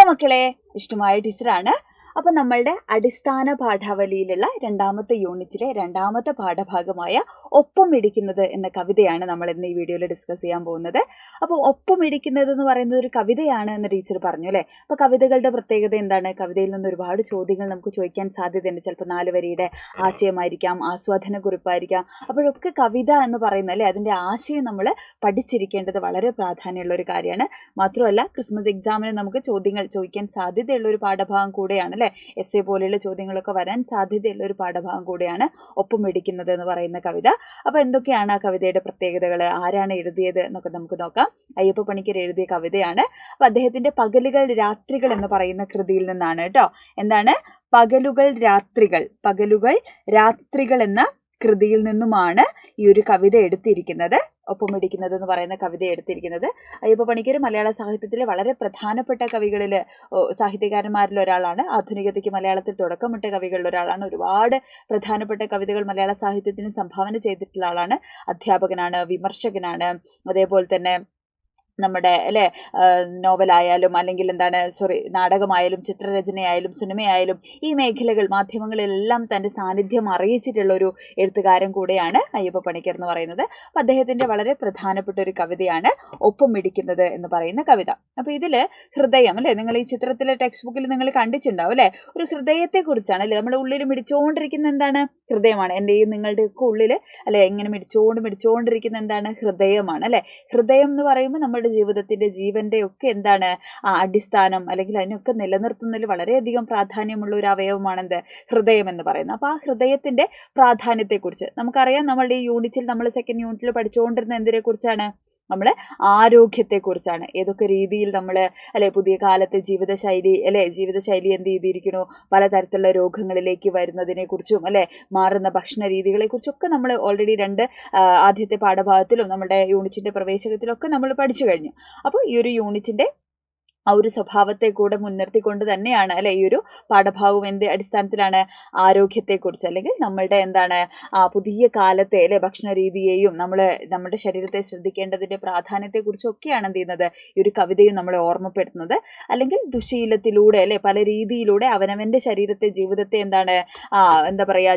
മക്കളെ, ഇഷ്ടമായ ടീച്ചറാണ്. അപ്പം നമ്മളുടെ അടിസ്ഥാന പാഠാവലിയിലുള്ള രണ്ടാമത്തെ യൂണിറ്റിലെ രണ്ടാമത്തെ പാഠഭാഗമായ ഒപ്പം ഇടിക്കുന്നത് എന്ന കവിതയാണ് നമ്മൾ ഇന്ന് ഈ വീഡിയോയിൽ ഡിസ്കസ് ചെയ്യാൻ പോകുന്നത്. അപ്പോൾ ഒപ്പം ഇടിക്കുന്നത് എന്ന് പറയുന്നത് ഒരു കവിതയാണ് എന്ന് ടീച്ചർ പറഞ്ഞു അല്ലേ. അപ്പോൾ കവിതകളുടെ പ്രത്യേകത എന്താണ്? കവിതയിൽ നിന്ന് ഒരുപാട് ചോദ്യങ്ങൾ നമുക്ക് ചോദിക്കാൻ സാധ്യതയുണ്ട്. ചിലപ്പോൾ 4 വരിയുടെ ആശയമായിരിക്കാം, ആസ്വാദന കുറിപ്പായിരിക്കാം. അപ്പോഴൊക്കെ കവിത എന്ന് പറയുന്നത് അല്ലേ, അതിൻ്റെ ആശയം നമ്മൾ പഠിച്ചിരിക്കേണ്ടത് വളരെ പ്രാധാന്യമുള്ള ഒരു കാര്യമാണ്. മാത്രമല്ല ക്രിസ്മസ് എക്സാമിന് നമുക്ക് ചോദ്യങ്ങൾ ചോദിക്കാൻ സാധ്യതയുള്ള ഒരു പാഠഭാഗം കൂടെയാണ് അല്ലേ. എസ്സേ പോലെയുള്ള ചോദ്യങ്ങളൊക്കെ വരാൻ സാധ്യതയുള്ള ഒരു പാഠഭാഗം കൂടെയാണ് ഒപ്പം ഇടിക്കുന്നത് എന്ന് പറയുന്ന കവിത. അപ്പോൾ എന്തൊക്കെയാണ് ആ കവിതയുടെ പ്രത്യേകതകൾ, ആരാണ് എഴുതിയത് എന്നൊക്കെ നമുക്ക് നോക്കാം. അയ്യപ്പ പണിക്കർ എഴുതിയ കവിതയാണ്. അപ്പോൾ അദ്ദേഹത്തിന്റെ പകലുകൾ രാത്രികൾ എന്ന് പറയുന്ന കൃതിയിൽ നിന്നാണ് കേട്ടോ. എന്താണ്? പകലുകൾ രാത്രികൾ എന്ന കൃതിയിൽ നിന്നുമാണ് ഈ ഒരു കവിത എടുത്തിരിക്കുന്നത്. ഒപ്പം ഇടിക്കുന്നത് എന്ന് പറയുന്ന കവിത എടുത്തിരിക്കുന്നത്. അയ്യപ്പ പണിക്കർ മലയാള സാഹിത്യത്തിലെ വളരെ പ്രധാനപ്പെട്ട കവികളിൽ, സാഹിത്യകാരന്മാരിൽ ഒരാളാണ്. ആധുനികതയ്ക്ക് മലയാളത്തിൽ തുടക്കമിട്ട കവികളിൽ ഒരാളാണ്. ഒരുപാട് പ്രധാനപ്പെട്ട കവിതകൾ മലയാള സാഹിത്യത്തിന് സംഭാവന ചെയ്തിട്ടുള്ള ആളാണ്. അധ്യാപകനാണ്, വിമർശകനാണ്. അതേപോലെ തന്നെ നമ്മുടെ അല്ലേ നോവലായാലും അല്ലെങ്കിൽ നാടകമായാലും ചിത്രരചനയായാലും സിനിമയായാലും ഈ മേഖലകൾ, മാധ്യമങ്ങളിലെല്ലാം തൻ്റെ സാന്നിധ്യം അറിയിച്ചിട്ടുള്ള ഒരു എഴുത്തുകാരൻ കൂടെയാണ് അയ്യപ്പ പണിക്കർ എന്ന് പറയുന്നത്. അപ്പം അദ്ദേഹത്തിൻ്റെ വളരെ പ്രധാനപ്പെട്ട ഒരു കവിതയാണ് ഒപ്പം ഇടിക്കുന്നത് എന്ന് പറയുന്ന കവിത. അപ്പോൾ ഇതിൽ ഹൃദയം അല്ലേ, നിങ്ങൾ ഈ ചിത്രത്തിലെ ടെക്സ്റ്റ് ബുക്കിൽ നിങ്ങൾ കണ്ടിട്ടുണ്ടാവും അല്ലേ. ഒരു ഹൃദയത്തെക്കുറിച്ചാണ് അല്ലേ. നമ്മുടെ ഉള്ളിൽ മിടിച്ചുകൊണ്ടിരിക്കുന്ന എന്താണ്? ഹൃദയമാണ്. എൻ്റെയും നിങ്ങളുടെയൊക്കെ ഉള്ളിൽ അല്ലെ ഇങ്ങനെ മിടിച്ചുകൊണ്ടിരിക്കുന്ന എന്താണ്? ഹൃദയമാണ് അല്ലേ. ഹൃദയം എന്ന് പറയുമ്പോൾ നമ്മുടെ ജീവിതത്തിന്റെ, ജീവന്റെ ഒക്കെ എന്താണ് അടിസ്ഥാനം, അല്ലെങ്കിൽ അതിനൊക്കെ നിലനിർത്തുന്നതിൽ വളരെയധികം പ്രാധാന്യമുള്ള ഒരു അവയവമാണ് എന്ത്? ഹൃദയം എന്ന് പറയുന്നത്. അപ്പോൾ ആ ഹൃദയത്തിന്റെ പ്രാധാന്യത്തെക്കുറിച്ച് നമുക്കറിയാം. നമ്മളുടെ ഈ യൂണിറ്റിൽ, നമ്മൾ സെക്കൻഡ് യൂണിറ്റിൽ പഠിച്ചുകൊണ്ടിരുന്ന എന്തിനെ കുറിച്ചാണ്? നമ്മൾ ആരോഗ്യത്തെക്കുറിച്ചാണ്. ഏതൊക്കെ രീതിയിൽ നമ്മൾ അല്ലെ പുതിയ കാലത്തെ ജീവിതശൈലി എന്ത് ചെയ്തിരിക്കുന്നു, പലതരത്തിലുള്ള രോഗങ്ങളിലേക്ക് വരുന്നതിനെ കുറിച്ചും അല്ലെ മാറുന്ന ഭക്ഷണ രീതികളെ കുറിച്ചൊക്കെ നമ്മൾ ഓൾറെഡി ആദ്യത്തെ പാഠഭാഗത്തിലും നമ്മുടെ യൂണിറ്റിന്റെ പ്രവേശകത്തിലൊക്കെ നമ്മൾ പഠിച്ചു കഴിഞ്ഞു. അപ്പോൾ ഈ ഒരു യൂണിറ്റിന്റെ ആ ഒരു സ്വഭാവത്തെ കൂടെ മുൻനിർത്തിക്കൊണ്ട് തന്നെയാണ് അല്ലെ ഈ ഒരു പാഠഭാഗം എന്ത് അടിസ്ഥാനത്തിലാണ്? ആരോഗ്യത്തെക്കുറിച്ച്, അല്ലെങ്കിൽ നമ്മളുടെ എന്താണ് പുതിയ കാലത്തെ അല്ലെ ഭക്ഷണ രീതിയെയും നമ്മുടെ ശരീരത്തെ ശ്രദ്ധിക്കേണ്ടതിന്റെ പ്രാധാന്യത്തെക്കുറിച്ചും ഒക്കെയാണ് എന്ത് ചെയ്യുന്നത് ഈ ഒരു കവിതയും നമ്മളെ ഓർമ്മപ്പെടുത്തുന്നത്. അല്ലെങ്കിൽ ദുശീലത്തിലൂടെ അല്ലെ പല രീതിയിലൂടെ അവനവന്റെ ശരീരത്തെ, ജീവിതത്തെ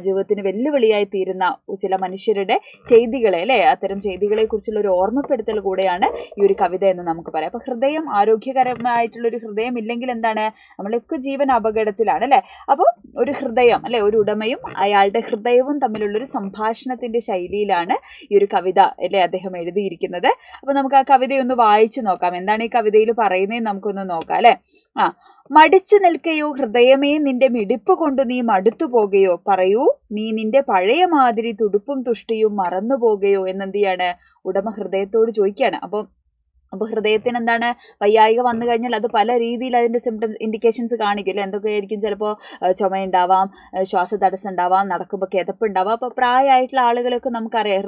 ജീവിതത്തിന് വെല്ലുവിളിയായി തീരുന്ന ചില മനുഷ്യരുടെ ചെയ്തികളെ അല്ലെ, അത്തരം ചെയ്തികളെ കുറിച്ചുള്ള ഒരു ഓർമ്മപ്പെടുത്തൽ കൂടെയാണ് ഈ ഒരു കവിത എന്ന് നമുക്ക് പറയാം. അപ്പൊ ഹൃദയം ആരോഗ്യകരമായിട്ടുള്ളൊരു ഹൃദയം ഇല്ലെങ്കിൽ എന്താണ്? നമ്മളൊക്കെ ജീവൻ അപകടത്തിലാണ് അല്ലെ. അപ്പോൾ ഒരു ഹൃദയം അല്ലെ, ഒരു ഉടമയും അയാളുടെ ഹൃദയവും തമ്മിലുള്ളൊരു സംഭാഷണത്തിന്റെ ശൈലിയിലാണ് ഈ ഒരു കവിത അല്ലെ അദ്ദേഹം എഴുതിയിരിക്കുന്നത്. അപ്പൊ നമുക്ക് ആ കവിതയൊന്ന് വായിച്ചു നോക്കാം. എന്താണ് ഈ കവിതയിൽ പറയുന്നതെന്ന് നമുക്കൊന്ന് നോക്കാം അല്ലെ. മടിച്ചു നിൽക്കയോ ഹൃദയമേ, നിന്റെ മിടിപ്പ് കൊണ്ട് നീ മടുത്തു പോകുകയോ? പറയൂ, നീ നിന്റെ പഴയ മാതിരി തുടുപ്പും തുഷ്ടിയും മറന്നു പോകുകയോ എന്നെന്ത് ചെയ്യാണ് ഉടമ ഹൃദയത്തോട് ചോദിക്കുകയാണ്. അപ്പോൾ ഹൃദയത്തിന് എന്താണ് വയ്യായിക വന്നു കഴിഞ്ഞാൽ അത് പല രീതിയിൽ അതിൻ്റെ സിംറ്റംസ്, ഇൻഡിക്കേഷൻസ് കാണിക്കില്ല. എന്തൊക്കെയായിരിക്കും? ചിലപ്പോൾ ചുമയുണ്ടാവാം, ശ്വാസതടസ്സം ഉണ്ടാവാം, നടക്കുമ്പോൾ കിതപ്പുണ്ടാവാം. അപ്പോൾ പ്രായമായിട്ടുള്ള ആളുകളൊക്കെ നമുക്കറിയാം,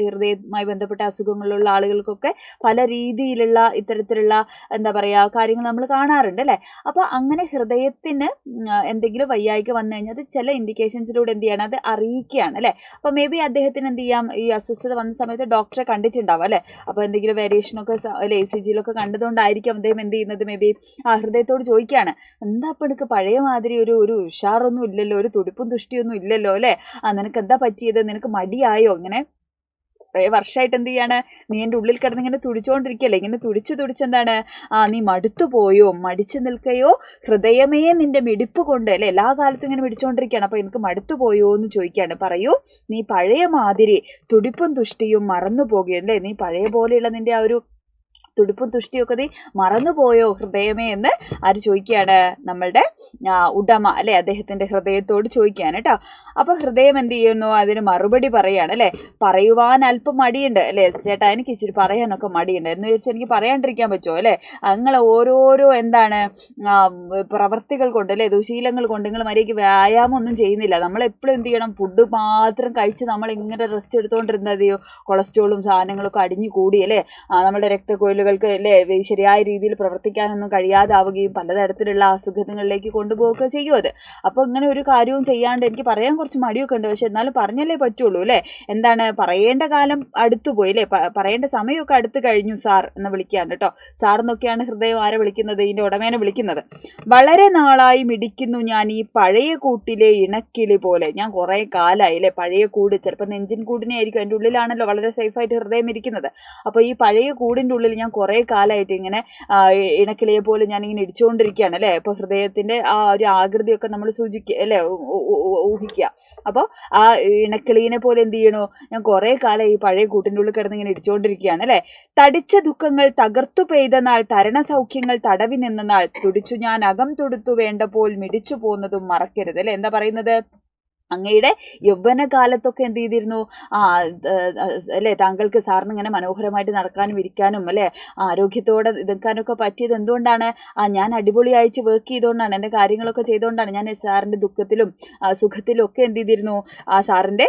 ഹൃദയവുമായി ബന്ധപ്പെട്ട അസുഖങ്ങളുള്ള ആളുകൾക്കൊക്കെ പല രീതിയിലുള്ള ഇത്തരത്തിലുള്ള കാര്യങ്ങൾ നമ്മൾ കാണാറുണ്ട് അല്ലേ. അപ്പോൾ അങ്ങനെ ഹൃദയത്തിന് എന്തെങ്കിലും വയ്യായിക വന്നു കഴിഞ്ഞാൽ അത് ചില ഇൻഡിക്കേഷൻസിലൂടെ എന്ത് ചെയ്യണം, അത് അറിയിക്കുകയാണ് അല്ലേ. അപ്പോൾ മേ ബി അദ്ദേഹത്തിന് എന്ത് ചെയ്യാം, ഈ അസ്വസ്ഥത വന്ന സമയത്ത് ഡോക്ടറെ കണ്ടിട്ടുണ്ടാവും അല്ലേ. അപ്പോൾ എന്തെങ്കിലും വേരിയേഷനൊക്കെ ECG കണ്ടതുകൊണ്ടായിരിക്കും അദ്ദേഹം എന്ത് ചെയ്യുന്നത്, മേ ബി ഹൃദയത്തോട് ചോദിക്കുകയാണ്, എന്താ അപ്പം എനിക്ക് പഴയ മാതിരി ഒരു ഉഷാറൊന്നും ഇല്ലല്ലോ, ഒരു തുടിപ്പും തുഷ്ടിയൊന്നും ഇല്ലല്ലോ അല്ലേ. നിനക്ക് എന്താ പറ്റിയത്? നിനക്ക് മടിയായോ? ഇങ്ങനെ കുറേ വർഷമായിട്ട് എന്ത് ചെയ്യാണ്, നീ എൻ്റെ ഉള്ളിൽ കിടന്ന് ഇങ്ങനെ തുടിച്ചുകൊണ്ടിരിക്കുകയല്ലേ, ഇങ്ങനെ തുടിച്ചെന്താണ് നീ മടുത്തു പോയോ? മടിച്ചു നിൽക്കയോ ഹൃദയമേ, നിന്റെ മിടിപ്പ് കൊണ്ട് അല്ലെ എല്ലാ കാലത്തും ഇങ്ങനെ മിടിച്ചുകൊണ്ടിരിക്കുകയാണ്. അപ്പോൾ എനിക്ക് മടുത്തു പോയോ എന്ന് ചോദിക്കുകയാണ്. പറയൂ, നീ പഴയ മാതിരി തുടിപ്പും തുഷ്ടിയും മറന്നു പോകുകയോ അല്ലേ, നീ പഴയ പോലെയുള്ള നിന്റെ ആ ഒരു തുടിപ്പും തുഷ്ടിയൊക്കെ നീ മറന്നുപോയോ ഹൃദയമേ എന്ന് ആര് ചോദിക്കുകയാണ്? നമ്മളുടെ ഉടമ അല്ലെ അദ്ദേഹത്തിന്റെ ഹൃദയത്തോട് ചോദിക്കുകയാണ് കേട്ടോ. അപ്പൊ ഹൃദയം എന്ത് ചെയ്യുന്നു? അതിന് മറുപടി പറയാണ് അല്ലെ. പറയുവാൻ അല്പം മടിയുണ്ട് അല്ലെ. ചേട്ടാ, എനിക്ക് ഇച്ചിരി പറയാനൊക്കെ മടിയുണ്ട് എന്ന് വെച്ചാൽ എനിക്ക് പറയാണ്ടിരിക്കാൻ പറ്റുമോ അല്ലെ. നിങ്ങൾ ഓരോരോ പ്രവർത്തികൾ കൊണ്ട് അല്ലെ, ദുശീലങ്ങൾ കൊണ്ട് നിങ്ങൾ മര്യാദയ്ക്ക് വ്യായാമം ഒന്നും ചെയ്യുന്നില്ല. നമ്മളെപ്പോഴും എന്ത് ചെയ്യണം? ഫുഡ് മാത്രം കഴിച്ച് നമ്മൾ ഇങ്ങനെ റെസ്റ്റ് എടുത്തുകൊണ്ടിരുന്നതെയോ കൊളസ്ട്രോളും സാധനങ്ങളൊക്കെ അടിഞ്ഞു കൂടി അല്ലെ, നമ്മുടെ രക്തക്കൊയിൽ നട്ടലുകൾക്ക് അല്ലേ ശരിയായ രീതിയിൽ പ്രവർത്തിക്കാനൊന്നും കഴിയാതാവുകയും പലതരത്തിലുള്ള അസുഖങ്ങളിലേക്ക് കൊണ്ടുപോവുക ചെയ്യും അത്. അപ്പോൾ ഇങ്ങനെ ഒരു കാര്യവും ചെയ്യാണ്ട് എനിക്ക് പറയാൻ കുറച്ച് മടിയൊക്കെ ഉണ്ട്, പക്ഷെ എന്നാലും പറഞ്ഞല്ലേ പറ്റുള്ളൂ അല്ലേ. എന്താണ് പറയേണ്ട കാലം അടുത്തുപോയി അല്ലേ, പറയേണ്ട സമയമൊക്കെ അടുത്ത് കഴിഞ്ഞു സാർ എന്ന് വിളിക്കുകയാണ് കേട്ടോ. സാർ എന്നൊക്കെയാണ് ഹൃദയം ആരെ വിളിക്കുന്നത്, ഇതിൻ്റെ ഉടമേനെ വിളിക്കുന്നത്. വളരെ നാളായി മിടിക്കുന്നു ഞാൻ ഈ പഴയ കൂട്ടിലെ ഇണക്കിളി പോലെ. ഞാൻ കുറേ കാലമായി അല്ലേ പഴയ കൂട്, ചിലപ്പോൾ നെഞ്ചിൻ കൂടിനെ ആയിരിക്കും, അതിൻ്റെ ഉള്ളിലാണല്ലോ വളരെ സേഫായിട്ട് ഹൃദയം ഇരിക്കുന്നത്. അപ്പോൾ ഈ പഴയ കൂടിൻ്റെ ഉള്ളിൽ ഞാൻ കുറേ കാലമായിട്ട് ഇങ്ങനെ ഇണക്കിളിയെ പോലെ ഞാനിങ്ങനെ ഇടിച്ചുകൊണ്ടിരിക്കുകയാണ് അല്ലേ. അപ്പോൾ ഹൃദയത്തിൻ്റെ ആ ഒരു ആകൃതിയൊക്കെ നമ്മൾ സൂചിക്കുക അല്ലേ, ഊഹിക്കുക. അപ്പോൾ ആ ഇണക്കിളീനെ പോലെ എന്ത് ചെയ്യണോ, ഞാൻ കുറേ കാലം ഈ പഴയ കൂട്ടിൻ്റെ ഉള്ളിൽ കിടന്ന് ഇങ്ങനെ ഇടിച്ചുകൊണ്ടിരിക്കുകയാണ് അല്ലേ. തടിച്ച ദുഃഖങ്ങൾ തകർത്തു പെയ്ത നാൾ, തരണ സൗഖ്യങ്ങൾ തടവി നിന്ന നാൾ, തുടിച്ചു ഞാൻ അകം തൊടുത്തു വേണ്ടപ്പോൾ മിടിച്ചു പോന്നതും മറക്കരുത് അല്ലേ. എന്താ പറയുന്നത്, അങ്ങയുടെ യൗവനകാലത്തൊക്കെ എന്ത് ചെയ്തിരുന്നു, അല്ലേ താങ്കൾക്ക് സാറിന് ഇങ്ങനെ മനോഹരമായിട്ട് നടക്കാനും ഇരിക്കാനും അല്ലേ ആരോഗ്യത്തോടെ നിൽക്കാനൊക്കെ പറ്റിയത് എന്തുകൊണ്ടാണ്, ഞാൻ അടിപൊളിയായിട്ട് വർക്ക് ചെയ്തുകൊണ്ടാണ്, എൻ്റെ കാര്യങ്ങളൊക്കെ ചെയ്തുകൊണ്ടാണ്. ഞാൻ സാറിൻ്റെ ദുഃഖത്തിലും സുഖത്തിലും ഒക്കെ എന്ത് ചെയ്തിരുന്നു, സാറിൻ്റെ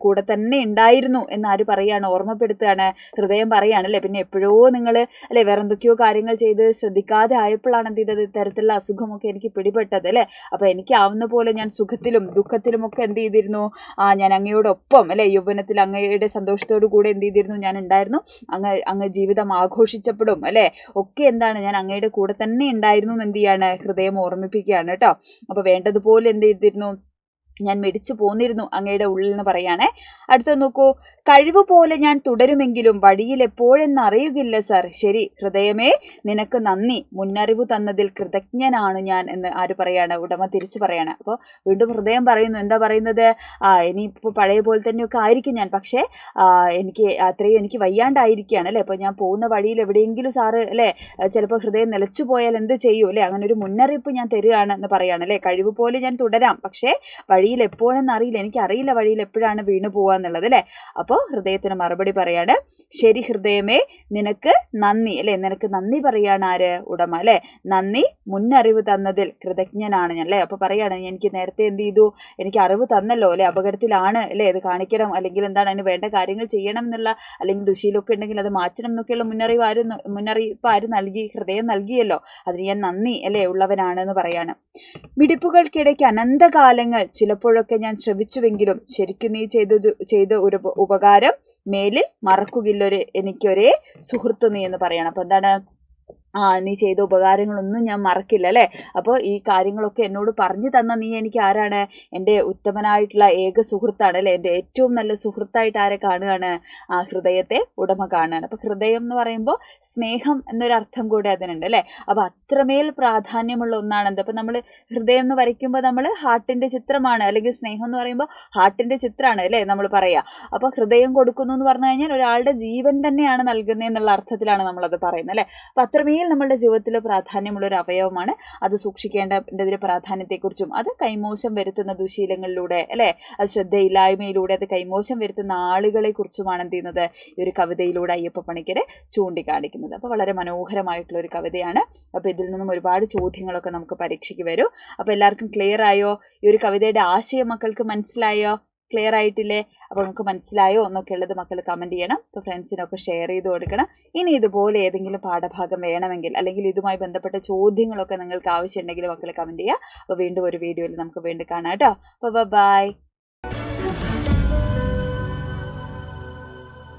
കൂടെ തന്നെ ഉണ്ടായിരുന്നു എന്നാര് പറയാണ്, ഓർമ്മപ്പെടുത്തുകയാണ്, ഹൃദയം പറയാണ് അല്ലേ. പിന്നെ എപ്പോഴോ നിങ്ങൾ അല്ലേ വേറെ എന്തൊക്കെയോ കാര്യങ്ങൾ ചെയ്ത് ശ്രദ്ധിക്കാതെ ആയപ്പോഴാണ് എന്ത് ചെയ്തത്, ഇത്തരത്തിലുള്ള അസുഖമൊക്കെ എനിക്ക് പിടിപെട്ടത് അല്ലേ. അപ്പോൾ എനിക്ക് ആവുന്ന പോലെ ഞാൻ സുഖത്തിലും ദുഃഖത്തിലും ഒക്കെ എന്ത് ചെയ്തിരുന്നു, ഞാൻ അങ്ങയോടൊപ്പം അല്ലെ യൗവനത്തിൽ അങ്ങയുടെ സന്തോഷത്തോടു കൂടെ എന്ത് ചെയ്തിരുന്നു, ഞാൻ ഉണ്ടായിരുന്നു. അങ്ങ് ജീവിതം ആഘോഷിച്ചപ്പോഴും അല്ലെ ഒക്കെ എന്താണ്, ഞാൻ അങ്ങയുടെ കൂടെ തന്നെ ഉണ്ടായിരുന്നു എന്ന് എന്ത് ചെയ്യാണ്, ഹൃദയം ഓർമ്മിപ്പിക്കുകയാണ് കേട്ടോ. അപ്പോൾ വേണ്ടതുപോലെ എന്ത് ചെയ്തിരുന്നു, ഞാൻ മിടിച്ചു പോന്നിരുന്നു അങ്ങയുടെ ഉള്ളിൽ എന്ന് പറയാണേ. അടുത്ത നോക്കൂ, കഴിവ് പോലെ ഞാൻ തുടരുമെങ്കിലും വഴിയിൽ എപ്പോഴെന്നറിയുകില്ല സർ. ശരി ഹൃദയമേ നിനക്ക് നന്ദി, മുന്നറിവ് തന്നതിൽ കൃതജ്ഞനാണ് ഞാൻ എന്ന് ആര് പറയാണ്, ഉടമ തിരിച്ചു പറയാണ്. അപ്പോൾ വീണ്ടും ഹൃദയം പറയുന്നു, എന്താ പറയുന്നത്, ഇനിയിപ്പോൾ പഴയ പോലെ തന്നെയൊക്കെ ആയിരിക്കും ഞാൻ, പക്ഷേ എനിക്ക് വയ്യാണ്ടായിരിക്കുകയാണ് അല്ലേ. അപ്പോൾ ഞാൻ പോകുന്ന വഴിയിൽ എവിടെയെങ്കിലും സാറ് അല്ലേ ചിലപ്പോൾ ഹൃദയം നിലച്ചു പോയാൽ എന്ത് ചെയ്യൂ അല്ലേ, അങ്ങനെ ഒരു മുന്നറിയിപ്പ് ഞാൻ തരികയാണ് എന്ന് പറയാണ് അല്ലേ. കഴിവ് പോലെ ഞാൻ തുടരാം, പക്ഷേ വഴിയിൽ എപ്പോഴെന്ന് അറിയില്ല, എനിക്കറിയില്ല വഴിയിൽ എപ്പോഴാണ് വീണു പോവുക എന്നുള്ളത് അല്ലേ. അപ്പോൾ ഹൃദയത്തിന് മറുപടി പറയാണ്, ശരി ഹൃദയമേ നിനക്ക് നന്ദി അല്ലേ, നിനക്ക് നന്ദി പറയാണ് ആര്, ഉടമ അല്ലേ. നന്ദി, മുന്നറിവ് തന്നതിൽ കൃതജ്ഞനാണ് ഞാൻ അല്ലേ. അപ്പോൾ പറയാണ്, എനിക്ക് നേരത്തെ എന്ത് ചെയ്തു, എനിക്ക് അറിവ് തന്നല്ലോ അല്ലേ, അപകടത്തിലാണ് അല്ലേ, അത് കാണിക്കണം അല്ലെങ്കിൽ എന്താണ് അതിന് വേണ്ട കാര്യങ്ങൾ ചെയ്യണം എന്നുള്ള, അല്ലെങ്കിൽ ദുശീലമൊക്കെ ഉണ്ടെങ്കിൽ അത് മാറ്റണം എന്നൊക്കെയുള്ള മുന്നറിയിപ്പ് ആര് നൽകി, ഹൃദയം നൽകിയല്ലോ, അതിന് ഞാൻ നന്ദി അല്ലേ ഉള്ളവനാണെന്ന് പറയാണ്. മിടിപ്പുകൾക്കിടയ്ക്ക് അനന്തകാലങ്ങൾ ചിലപ്പോഴൊക്കെ ഞാൻ ശ്രമിച്ചുവെങ്കിലും ശരിക്കും നീ ചെയ്ത ഒരു ഉപകാരം മേലിൽ മറക്കുകയില്ലൊരു എനിക്കൊരേ സുഹൃത്ത് നീ എന്ന് പറയണം. അപ്പോൾ എന്താണ്, നീ ചെയ്ത ഉപകാരങ്ങളൊന്നും ഞാൻ മറക്കില്ല അല്ലേ. അപ്പോൾ ഈ കാര്യങ്ങളൊക്കെ എന്നോട് പറഞ്ഞു തന്ന നീ എനിക്ക് ആരാണ്, എൻ്റെ ഉത്തമനായിട്ടുള്ള ഏക സുഹൃത്താണ് അല്ലേ. എൻ്റെ ഏറ്റവും നല്ല സുഹൃത്തായിട്ട് ആരെ കാണുകയാണ്, ഹൃദയത്തെ ഉടമ കാണുകയാണ്. അപ്പോൾ ഹൃദയം എന്ന് പറയുമ്പോൾ സ്നേഹം എന്നൊരർത്ഥം കൂടെ അതിനുണ്ട് അല്ലേ. അപ്പോൾ അത്രമേൽ പ്രാധാന്യമുള്ള ഒന്നാണ് എന്ത്. അപ്പോൾ നമ്മൾ ഹൃദയം എന്ന് വരയ്ക്കുമ്പോൾ നമ്മൾ ഹാർട്ടിൻ്റെ ചിത്രമാണ്, അല്ലെങ്കിൽ സ്നേഹം എന്ന് പറയുമ്പോൾ ഹാർട്ടിൻ്റെ ചിത്രമാണ് അല്ലേ നമ്മൾ പറയുക. അപ്പോൾ ഹൃദയം കൊടുക്കുന്നു എന്ന് പറഞ്ഞു കഴിഞ്ഞാൽ ഒരാളുടെ ജീവൻ തന്നെയാണ് നൽകുന്നത് എന്നുള്ള അർത്ഥത്തിലാണ് നമ്മളത് പറയുന്നത് അല്ലേ. അപ്പോൾ അത്രമേൽ നമ്മളുടെ ജീവിതത്തിൽ പ്രാധാന്യമുള്ള ഒരു അവയവമാണ്. അത് സൂക്ഷിക്കേണ്ടതിന്റെ പ്രാധാന്യത്തെക്കുറിച്ചും അത് കൈമോശം വരുത്തുന്ന ദുശീലങ്ങളിലൂടെ അല്ലെ, അത് ശ്രദ്ധയില്ലായ്മയിലൂടെ അത് കൈമോശം വരുത്തുന്ന ആളുകളെ കുറിച്ചുമാണ് എന്ത് ചെയ്യുന്നത്, ഈ ഒരു കവിതയിലൂടെ അയ്യപ്പ പണിക്കര് ചൂണ്ടിക്കാണിക്കുന്നത്. അപ്പോൾ വളരെ മനോഹരമായിട്ടുള്ള ഒരു കവിതയാണ്. അപ്പോൾ ഇതിൽ നിന്നും ഒരുപാട് ചോദ്യങ്ങളൊക്കെ നമുക്ക് പരീക്ഷയ്ക്ക് വരും. അപ്പോൾ എല്ലാവർക്കും ക്ലിയർ ആയോ, ഈ ഒരു കവിതയുടെ ആശയം മക്കൾക്ക് മനസ്സിലായോ, ക്ലിയർ ആയിട്ടില്ലേ? അപ്പോൾ നമുക്ക് മനസ്സിലായോ എന്നൊക്കെ ഉള്ളത് മക്കൾ കമൻറ്റ് ചെയ്യണം. അപ്പോൾ ഫ്രണ്ട്സിനൊക്കെ ഷെയർ ചെയ്ത് കൊടുക്കണം. ഇനി ഇതുപോലെ ഏതെങ്കിലും പാഠഭാഗം വേണമെങ്കിൽ അല്ലെങ്കിൽ ഇതുമായി ബന്ധപ്പെട്ട ചോദ്യങ്ങളൊക്കെ നിങ്ങൾക്ക് ആവശ്യമുണ്ടെങ്കിൽ മക്കൾ കമൻറ്റ് ചെയ്യുക. അപ്പോൾ വീണ്ടും ഒരു വീഡിയോയിൽ നമുക്ക് വീണ്ടും കാണാം കേട്ടോ. അപ്പോൾ ബൈ.